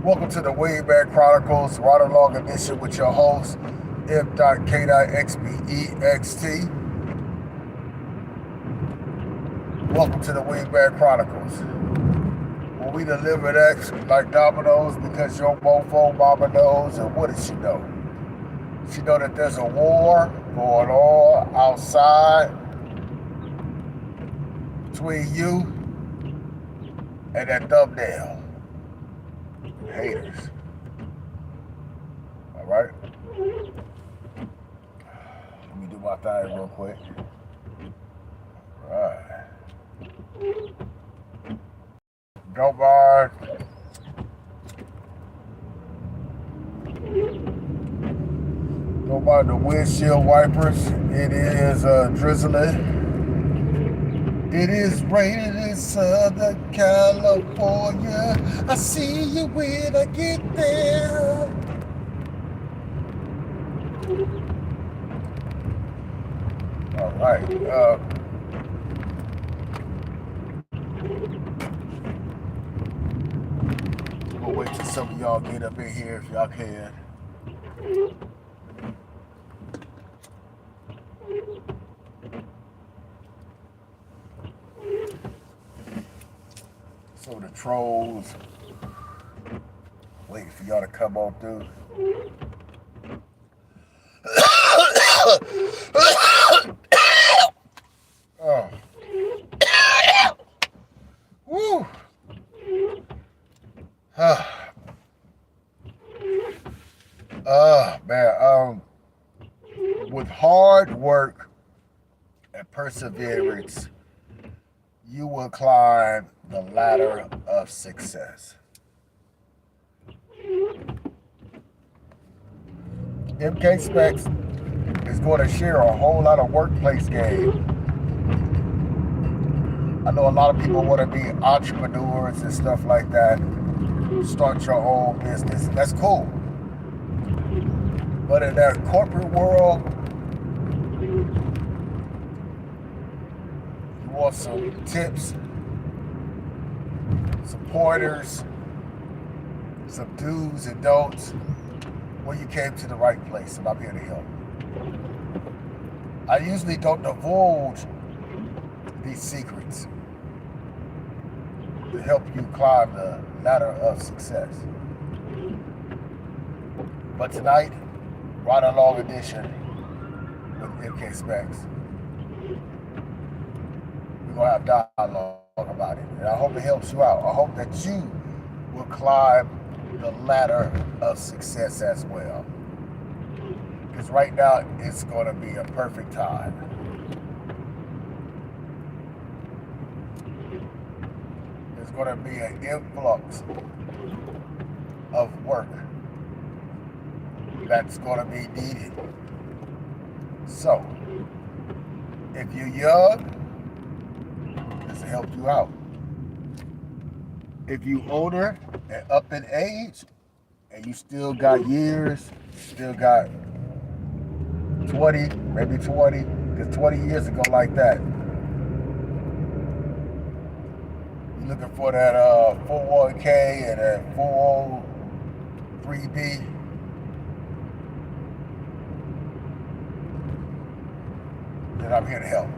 Welcome to the Wayback Chronicles, Ride Along Edition with your host, F.K.XBEXT. Welcome to the Wayback Chronicles, where we deliver X like dominoes because your mofo mama knows. And what does she know? She know that there's a war going on outside between you and that thumbnail. Haters. All right? Let me do my thing real quick. All right. Don't mind. Don't mind the windshield wipers. It is drizzling. It is raining in Southern California. I see you when I get there. All right. We'll wait till some of y'all get up in here if y'all can. So the trolls waiting for y'all to come on through. Oh. Woo. Man. With hard work and perseverance, you will climb the ladder of success. MK Specs is going to share a whole lot of workplace game. I know a lot of people want to be entrepreneurs and stuff like that. Start your own business. That's cool. But in that corporate world, you want some tips, some pointers, some do's and don'ts. Well, you came to the right place, and I'm here to help. I usually don't divulge these secrets to help you climb the ladder of success. But tonight, Ride Along Edition with MK Specs, we're going to have dialogue about it. And I hope it helps you out. I hope that you will climb the ladder of success as well. Because right now, it's going to be a perfect time. There's going to be an influx of work that's going to be needed. So, if you're young, this will help you out. If you older and up in age, and you still got years, still got 20, maybe 20, because 20 years ago like that, you're looking for that 401k and that 403b. Then I'm here to help.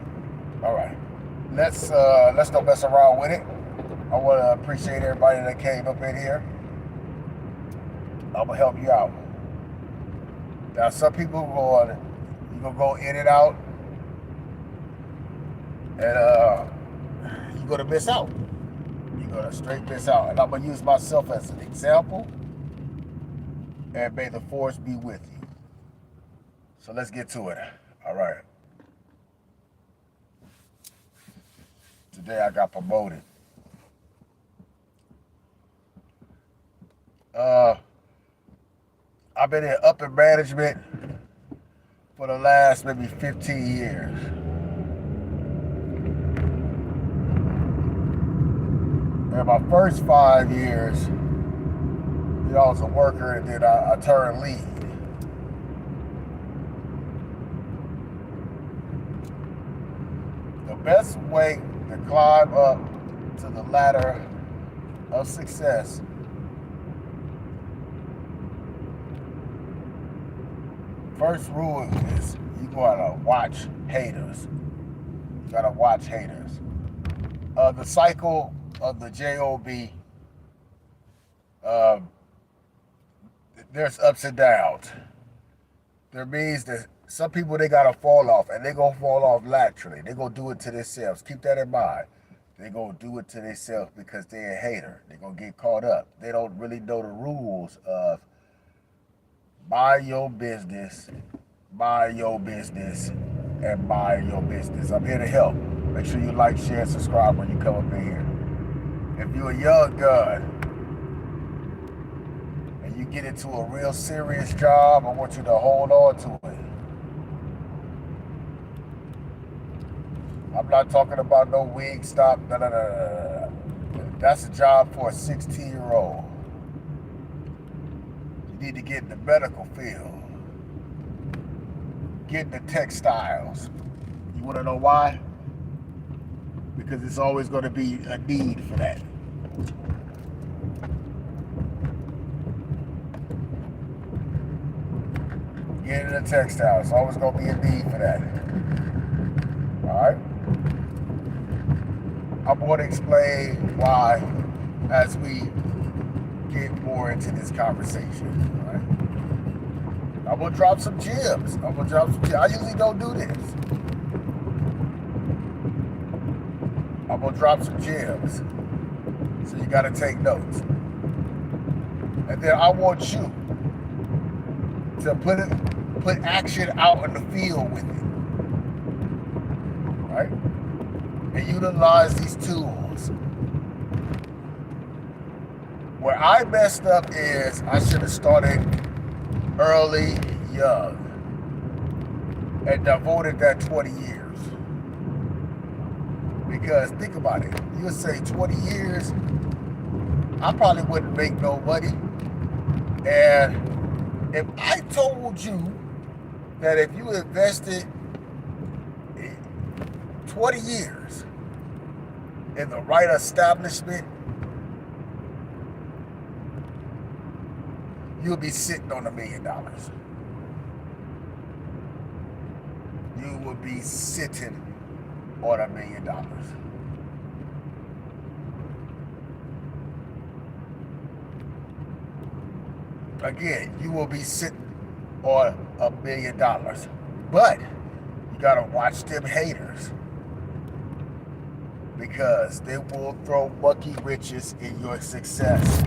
All right, let's don't mess around with it. I want to appreciate everybody that came up in here. I'm gonna help you out. Now, some people you're gonna go in and out, and you're gonna miss out. You're gonna straight miss out. And I'm gonna use myself as an example. And may the force be with you. So let's get to it. All right. Today I got promoted. I've been in upper management for the last maybe 15 years. And my first 5 years, I was a worker, and then I turned lead. The best way to climb up to the ladder of success first rule is you gotta watch haters. You gotta watch haters. The cycle of the job, uh, there's ups and downs. There means that some people they gotta fall off, and they gonna fall off laterally. They gonna do it to themselves. Keep that in mind. They gonna do it to themselves because they're a hater. They gonna get caught up. They don't really know the rules of mind your business, mind your business, and mind your business. I'm here to help. Make sure you like, share, and subscribe when you come up in here. If you're a young gun and you get into a real serious job, I want you to hold on to it. I'm not talking about no wig stop. No. That's a job for a 16-year-old. You need to get in the medical field. Get in the textiles. You want to know why? Because it's always going to be a need for that. Get in the textiles. It's always going to be a need for that. All right? I'm going to explain why as we get more into this conversation. All right? I'm going to drop some gems. I usually don't do this. I'm going to drop some gems. So you got to take notes. And then I want you to put action out in the field with it. Right? And utilize these tools. Where I messed up is I should have started early, young, and devoted that 20 years. Because think about it, you'll say 20 years, I probably wouldn't make no money. And if I told you that if you invested 20 years in the right establishment, you'll be sitting on $1 million. You will be sitting on $1 million. Again, you will be sitting on $1 million. But you gotta watch them haters, because they will throw monkey wrenches in your success.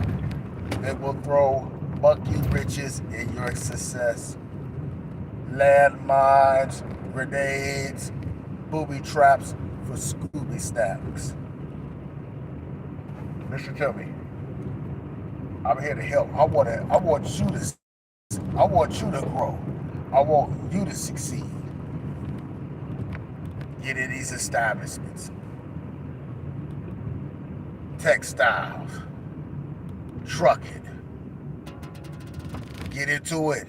They will throw monkey wrenches in your success. Landmines, grenades, booby traps for Scooby Snacks. Listen to me. I'm here to help. I want you to grow. I want you to succeed. Get in these establishments. Textiles. Trucking. Get into it.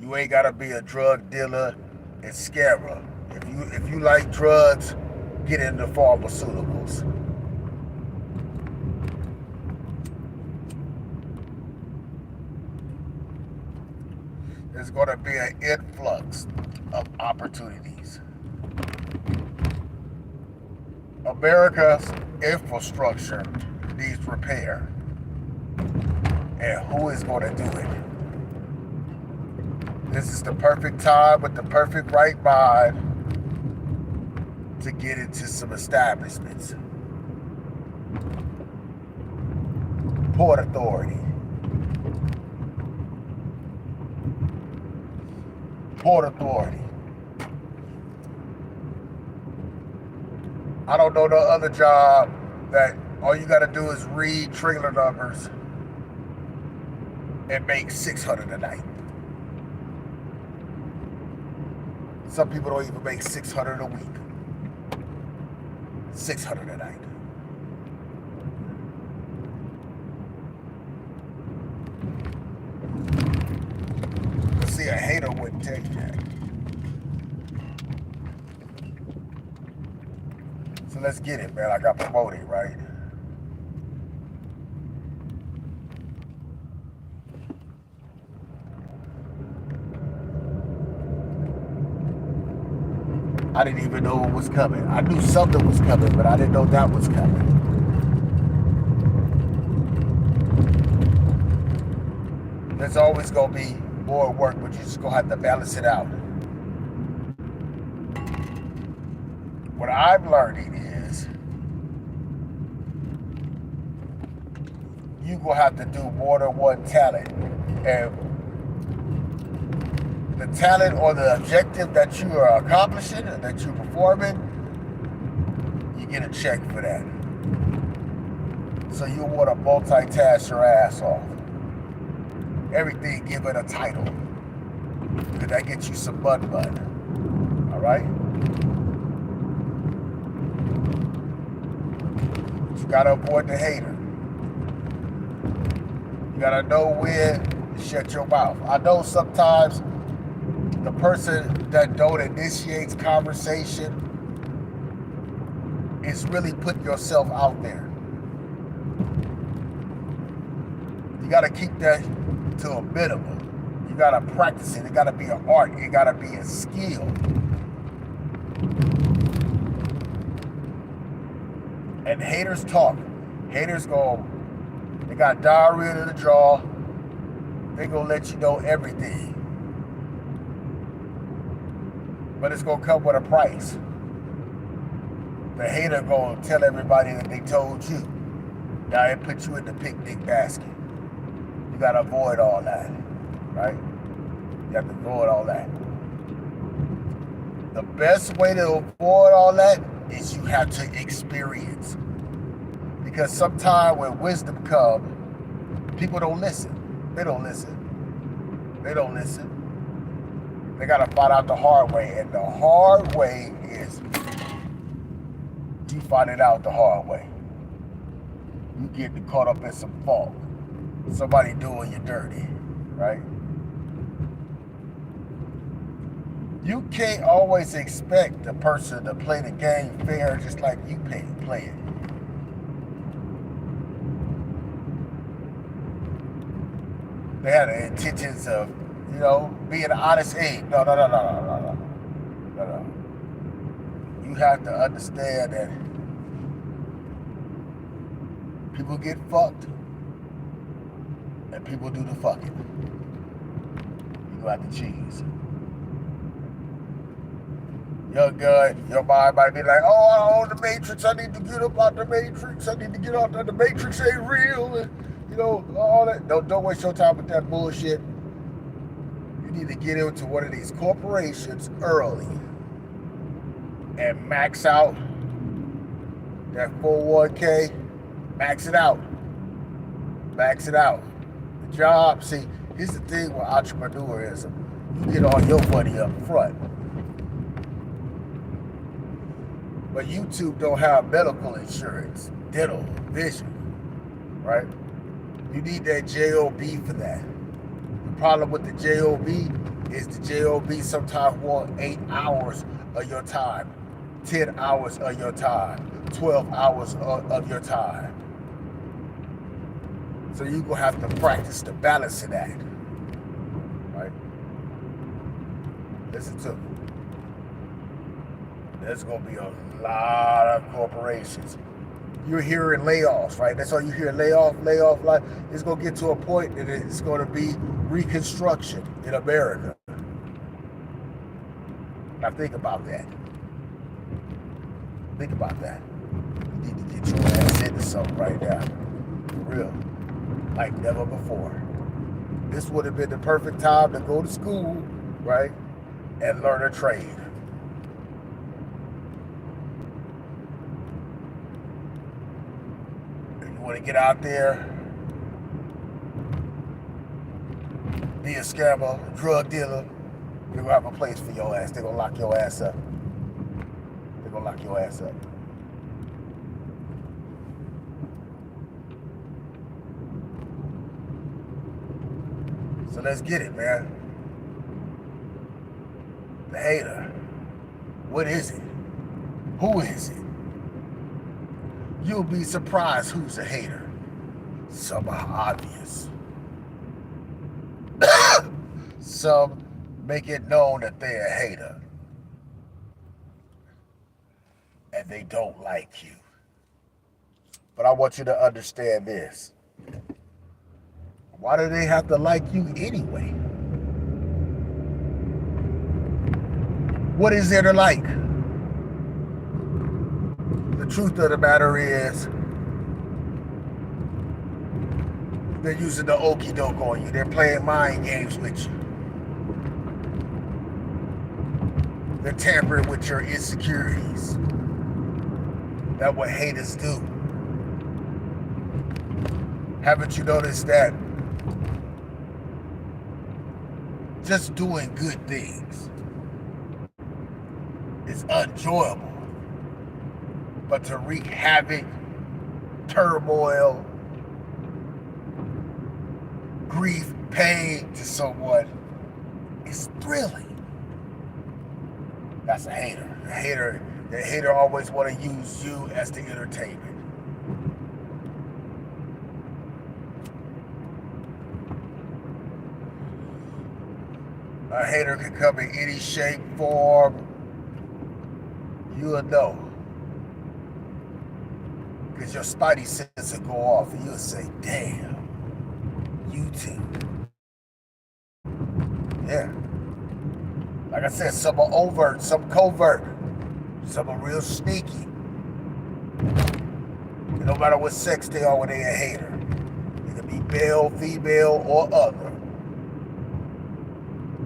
You ain't gotta be a drug dealer and scarer. If you like drugs, get into pharmaceuticals. There's gonna be an influx of opportunities. America's infrastructure needs repair. And who is gonna do it? This is the perfect time with the perfect right mind to get into some establishments. Port Authority. Port Authority. I don't know no other job that all you gotta do is read trailer numbers and make $600 a night. Some people don't even make $600 a week. $600 a night. See, a hater wouldn't take that. So let's get it, man. I got promoted, right? I didn't even know what was coming. I knew something was coming, but I didn't know that was coming. There's always going to be more work, but you're just going to have to balance it out. What I'm learning is you're going to have to do more than one talent. And the talent or the objective that you are accomplishing and that you're performing, you get a check for that. So you want to multitask your ass off. Everything give it a title. Because that gets you some money. All right? You got to avoid the hater. You got to know when to shut your mouth. I know sometimes the person that don't initiate conversation is really putting yourself out there. You got to keep that to a minimum. You got to practice it. It got to be an art. It got to be a skill. And haters talk. Haters go, they got diarrhea in the jaw. They gonna let you know everything. But it's gonna come with a price. The hater gonna tell everybody that they told you. Now it put you in the picnic basket. You gotta avoid all that, right? You have to avoid all that. The best way to avoid all that is you have to experience. Because sometimes when wisdom comes, people don't listen. They don't listen. They don't listen. They got to find out the hard way. And the hard way is you find it out the hard way. You get caught up in some fault. Somebody doing you dirty, right? You can't always expect the person to play the game fair just like you play it. They had the intentions of, being an honest ape. No. You have to understand that people get fucked and people do the fucking. You have to choose. Young guy, your mind might be like, oh, I'm on the Matrix. I need to get up out the Matrix. I need to get out the Matrix ain't real. And, all that. Don't waste your time with that bullshit. You need to get into one of these corporations early and max out that 401k. Max it out. Max it out. The job, see, here's the thing with entrepreneurism. You get all your money up front. But YouTube don't have medical insurance, dental, vision, right? You need that JOB for that. The problem with the JOB is the JOB sometimes want 8 hours of your time, 10 hours of your time, 12 hours of your time. So you're going to have to practice the balance of that, right? Listen to me. There's going to be a lot of corporations. You're hearing layoffs, right? That's all you hear, layoff. Like, it's going to get to a point that it's going to be reconstruction in America. Now think about that. Think about that. You need to get your ass into something right now. For real. Like never before. This would have been the perfect time to go to school, right? And learn a trade. Want to get out there, be a scammer, drug dealer, they're going to have a place for your ass. They're going to lock your ass up. They're going to lock your ass up. So let's get it, man. The hater. What is it? Who is it? You'll be surprised who's a hater. Some are obvious. Some make it known that they're a hater. and they don't like you. But I want you to understand this. Why do they have to like you anyway? What is there to like? The truth of the matter is, they're using the okie doke on you. They're playing mind games with you. They're tampering with your insecurities. That's what haters do. Haven't you noticed that just doing good things is enjoyable, but to wreak havoc, turmoil, grief, pain to someone is thrilling. That's a hater. The hater always want to use you as the entertainment. A hater can come in any shape, form. You'll know. Because your spidey sense will go off and you'll say, damn, you too. Yeah. Like I said, some are overt, some covert, some are real sneaky. And no matter what sex they are when they a hater. They can be male, female, or other.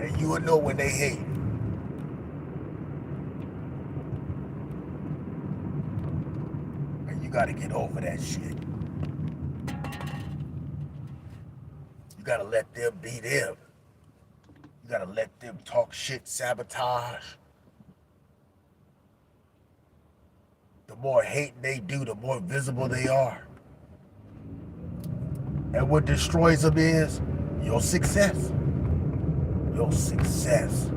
And you will know when they hate. And you gotta get over that shit. You gotta let them be them. You gotta let them talk shit, sabotage. The more hate they do, the more visible they are. And what destroys them is your success. Your success.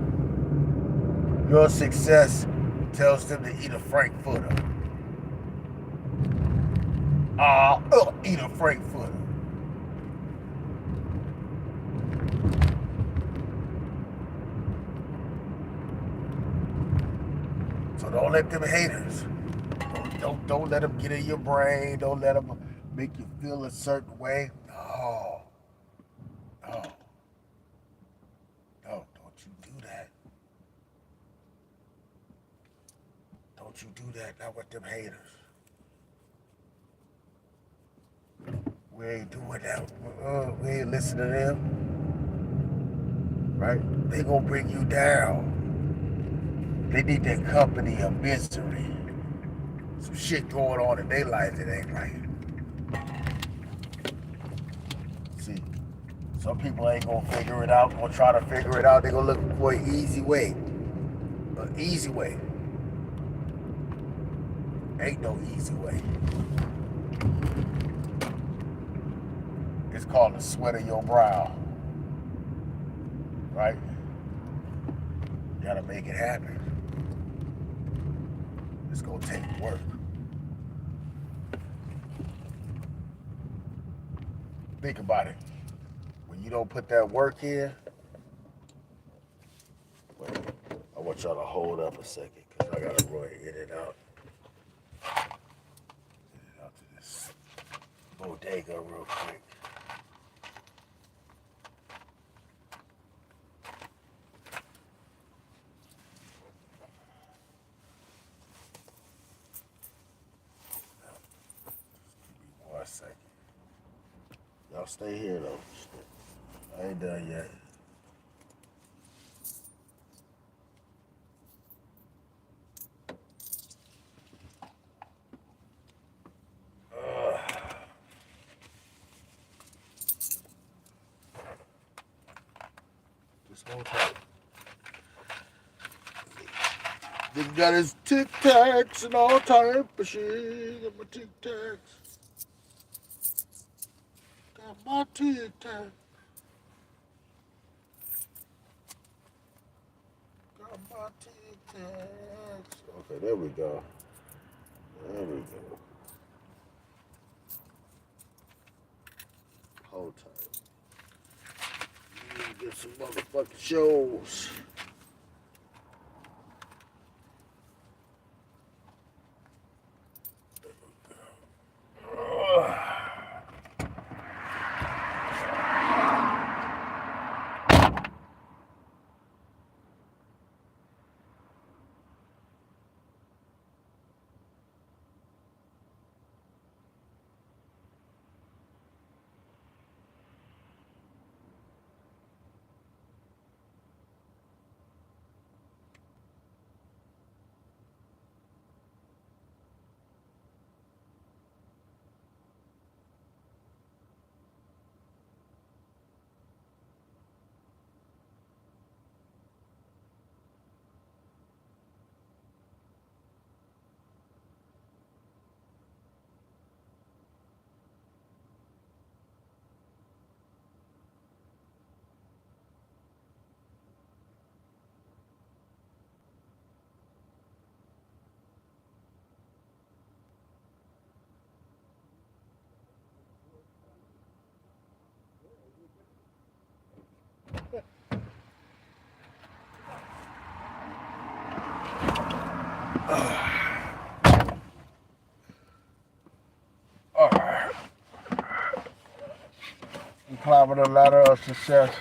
Your success tells them to eat a frankfurter. Eat a frankfurter. So don't let them haters. Don't let them get in your brain. Don't let them make you feel a certain way. No. No. No, don't you do that. Don't you do that, not with them haters. We ain't doing that. We ain't listening to them. Right? They gonna bring you down. They need that company of misery. Some shit going on in their life that ain't right. See, some people ain't gonna figure it out, gonna try to figure it out. They gonna look for an easy way. An easy way. Ain't no easy way. It's called the sweat of your brow. Right? You gotta make it happen. It's gonna take work. Think about it. When you don't put that work in, wait, I want y'all to hold up a second because I gotta run in and out. In and out to this bodega real quick. Give me 1 second. Y'all stay here though. I ain't done yet. This whole time. They got his Tic Tacs and all type of shit. Got my Tic Tacs. Got my Tic Tacs. Got my Tic Tacs. Okay, there we go. There we go. Hold tight. Get some motherfucking shows. climbing the ladder of success.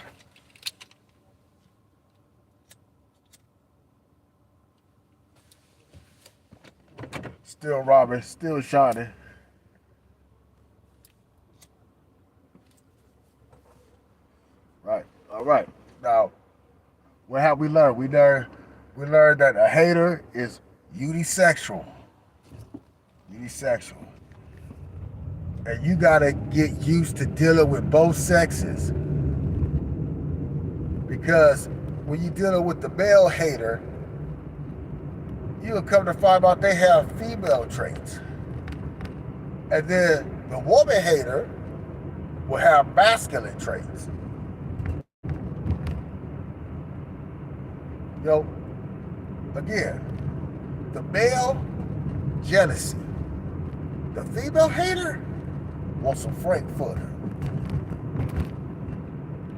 Still robbing, still shining. Right. All right. Now, what have we learned? We learned that a hater is unisexual. Unisexual. And you gotta get used to dealing with both sexes. Because when you're dealing with the male hater, you'll come to find out they have female traits. And then the woman hater will have masculine traits. You know, again, the male, jealousy. The female hater wants some Frankfurter.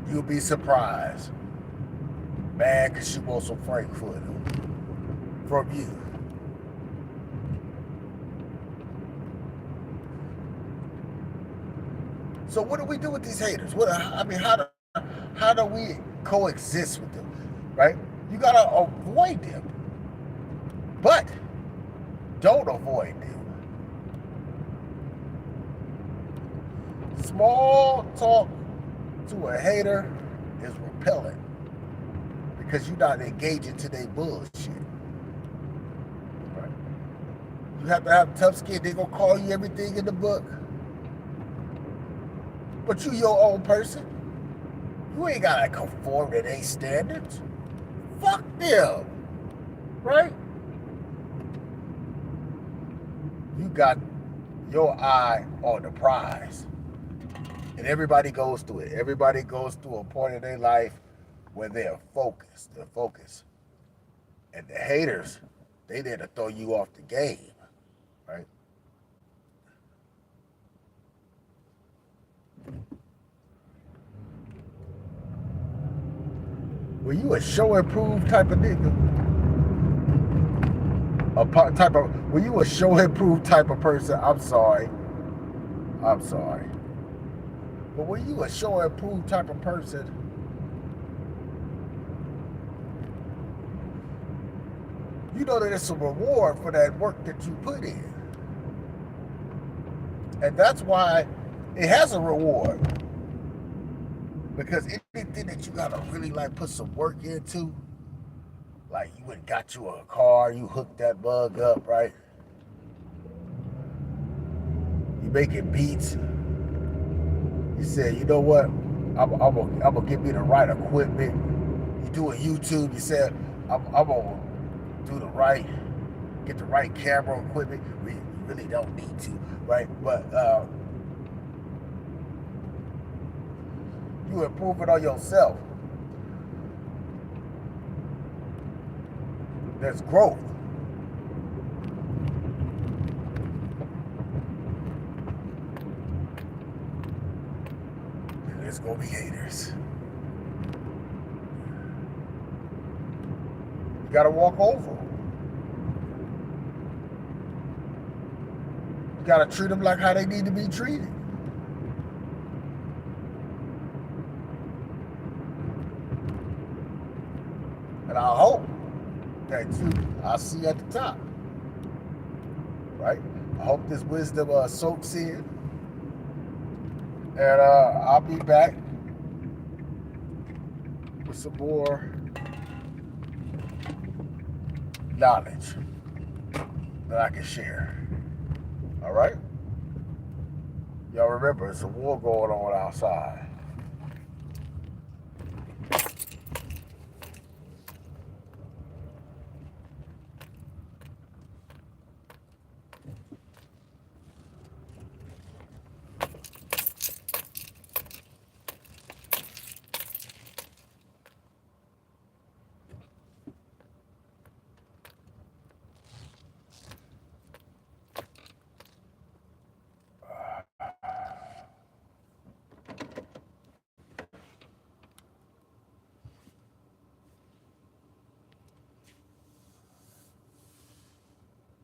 You'll be surprised. Man, because she wants some Frankfurter from you. So what do we do with these haters? How do we coexist with them, right? You gotta avoid them, but don't avoid them. Small talk to a hater is repellent because you're not engaging to their bullshit. Right? You have to have tough skin. They're gonna call you everything in the book, but you your own person. You ain't gotta conform to their standards. Fuck them, right? You got your eye on the prize. And everybody goes through it. Everybody goes through a point in their life where they're focused. They're focused. And the haters, they there to throw you off the game, right? Were you a show and prove type of nigga? Were you a show and prove type of person? I'm sorry. But were you a show and prove type of person? You know that it's a reward for that work that you put in. And that's why it has a reward. Because anything that you gotta really like put some work into, like you went and got you a car, you hooked that bug up, right? You making beats. You said, you know what? I'm gonna give me the right equipment. You doing YouTube. You said, I'm gonna do get the right camera equipment. We really don't need to, right? But you improving on yourself. There's growth. And there's gonna be haters. You gotta walk over them. You gotta treat them like how they need to be treated. And I hope that I'll see you at the top. Right? I hope this wisdom soaks in. And I'll be back with some more knowledge that I can share. All right? Y'all remember, it's a war going on outside.